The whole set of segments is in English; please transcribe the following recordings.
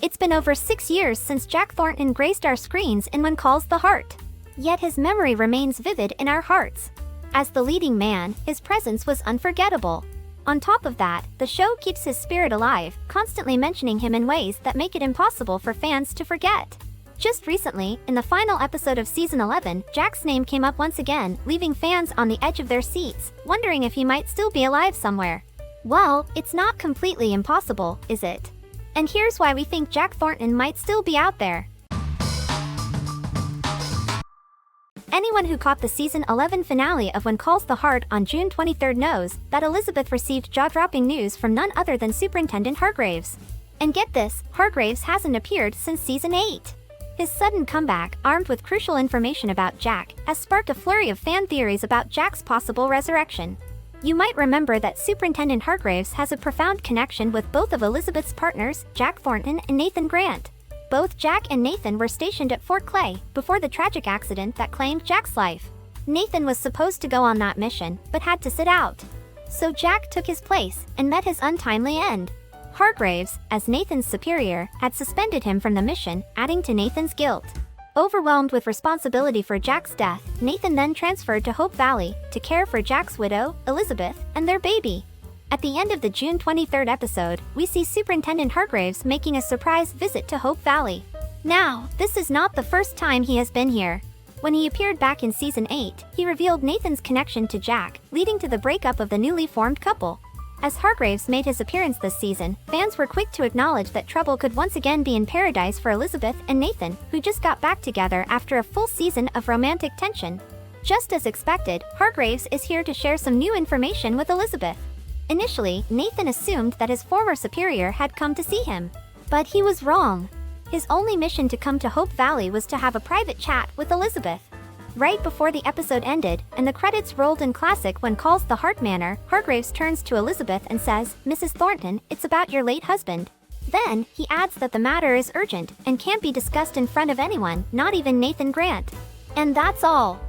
It's been over 6 years since Jack Thornton graced our screens in When Calls the Heart. Yet his memory remains vivid in our hearts. As the leading man, his presence was unforgettable. On top of that, the show keeps his spirit alive, constantly mentioning him in ways that make it impossible for fans to forget. Just recently, in the final episode of Season 11, Jack's name came up once again, leaving fans on the edge of their seats, wondering if he might still be alive somewhere. Well, it's not completely impossible, is it? And here's why we think Jack Thornton might still be out there. Anyone who caught the Season 11 finale of When Calls the Heart on June 23 knows that Elizabeth received jaw-dropping news from none other than Superintendent Hargraves. And get this, Hargraves hasn't appeared since Season 8. His sudden comeback, armed with crucial information about Jack, has sparked a flurry of fan theories about Jack's possible resurrection. You might remember that Superintendent Hargraves has a profound connection with both of Elizabeth's partners, Jack Thornton and Nathan Grant. Both Jack and Nathan were stationed at Fort Clay before the tragic accident that claimed Jack's life. Nathan was supposed to go on that mission, but had to sit out. So Jack took his place and met his untimely end. Hargraves, as Nathan's superior, had suspended him from the mission, adding to Nathan's guilt. Overwhelmed with responsibility for Jack's death, Nathan then transferred to Hope Valley to care for Jack's widow, Elizabeth, and their baby. At the end of the June 23 episode, we see Superintendent Hargraves making a surprise visit to Hope Valley. Now, this is not the first time he has been here. When he appeared back in Season 8, he revealed Nathan's connection to Jack, leading to the breakup of the newly formed couple. As Hargraves made his appearance this season, fans were quick to acknowledge that trouble could once again be in paradise for Elizabeth and Nathan, who just got back together after a full season of romantic tension. Just as expected, Hargraves is here to share some new information with Elizabeth. Initially, Nathan assumed that his former superior had come to see him. But he was wrong. His only mission to come to Hope Valley was to have a private chat with Elizabeth. Right before the episode ended, and the credits rolled in classic When Calls the Heart manner, Hargraves turns to Elizabeth and says, "Mrs. Thornton, it's about your late husband." Then, he adds that the matter is urgent and can't be discussed in front of anyone, not even Nathan Grant. And that's all.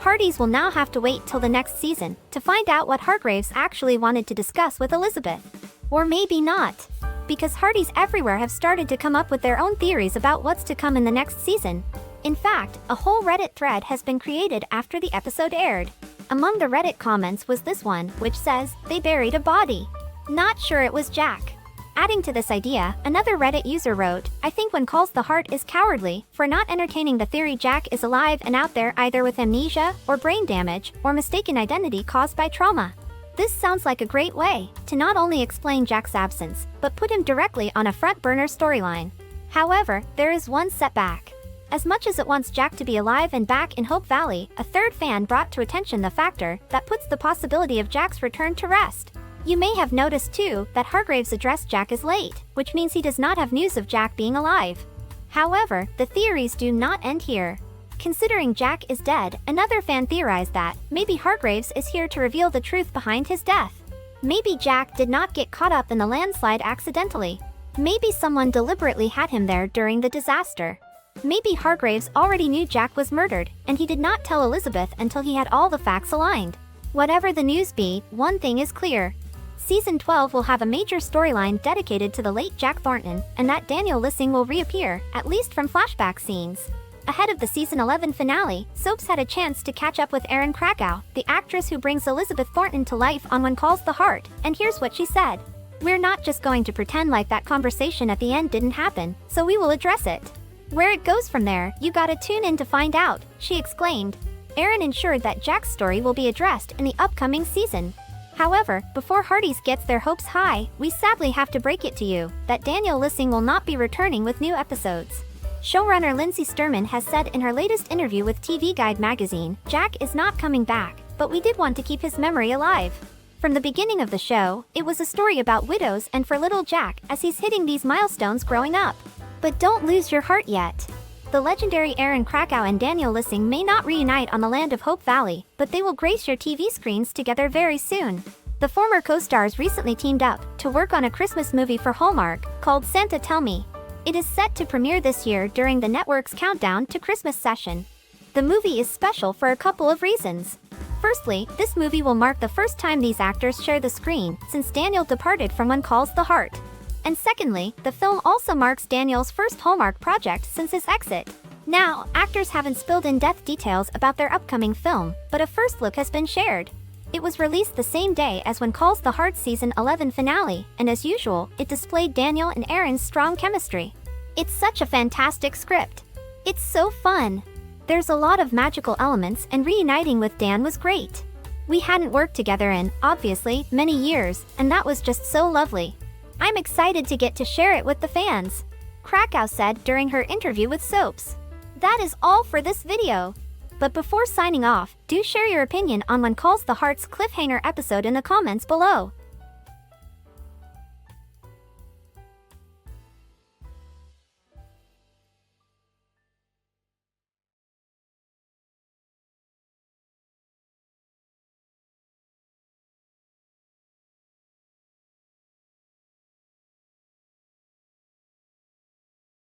Hardys will now have to wait till the next season to find out what Hargraves actually wanted to discuss with Elizabeth. Or maybe not. Because Hardys everywhere have started to come up with their own theories about what's to come in the next season. In fact, a whole Reddit thread has been created after the episode aired. Among the Reddit comments was this one, which says, "They buried a body. Not sure it was Jack." Adding to this idea, another Reddit user wrote, "I think When Calls the Heart is cowardly for not entertaining the theory Jack is alive and out there either with amnesia, or brain damage, or mistaken identity caused by trauma." This sounds like a great way to not only explain Jack's absence, but put him directly on a front-burner storyline. However, there is one setback. As much as it wants Jack to be alive and back in Hope Valley, a third fan brought to attention the factor that puts the possibility of Jack's return to rest. You may have noticed too that Hargraves addressed Jack as late, which means he does not have news of Jack being alive. However, the theories do not end here. Considering Jack is dead, another fan theorized that maybe Hargraves is here to reveal the truth behind his death. Maybe Jack did not get caught up in the landslide accidentally. Maybe someone deliberately had him there during the disaster. Maybe Hargraves already knew Jack was murdered, and he did not tell Elizabeth until he had all the facts aligned. Whatever the news be, one thing is clear. Season 12 will have a major storyline dedicated to the late Jack Thornton, and that Daniel Lissing will reappear, at least from flashback scenes. Ahead of the Season 11 finale, Soaps had a chance to catch up with Erin Krakow, the actress who brings Elizabeth Thornton to life on When Calls the Heart, and here's what she said. "We're not just going to pretend like that conversation at the end didn't happen, so we will address it. Where it goes from there, you gotta tune in to find out," she exclaimed. Erin ensured that Jack's story will be addressed in the upcoming season. However, before Hardys gets their hopes high, we sadly have to break it to you that Daniel Lissing will not be returning with new episodes. Showrunner Lindsay Sturman has said in her latest interview with TV Guide magazine, Jack is not coming back, but we did want to keep his memory alive. From the beginning of the show, it was a story about widows and for little Jack as he's hitting these milestones growing up. But don't lose your heart yet. The legendary Erin Krakow and Daniel Lissing may not reunite on the land of Hope Valley, but they will grace your TV screens together very soon. The former co-stars recently teamed up to work on a Christmas movie for Hallmark called Santa Tell Me. It is set to premiere this year during the network's countdown to Christmas session. The movie is special for a couple of reasons. Firstly, this movie will mark the first time these actors share the screen since Daniel departed from When Calls the Heart. And secondly, the film also marks Daniel's first Hallmark project since his exit. Now, actors haven't spilled in-depth details about their upcoming film, but a first look has been shared. It was released the same day as When Calls the Heart Season 11 finale, and as usual, it displayed Daniel and Erin's strong chemistry. It's such a fantastic script. It's so fun. There's a lot of magical elements, and reuniting with Dan was great. We hadn't worked together in, obviously, many years, and that was just so lovely. I'm excited to get to share it with the fans, Krakow said during her interview with Soaps. That is all for this video. But before signing off, do share your opinion on When Calls the Heart's cliffhanger episode in the comments below.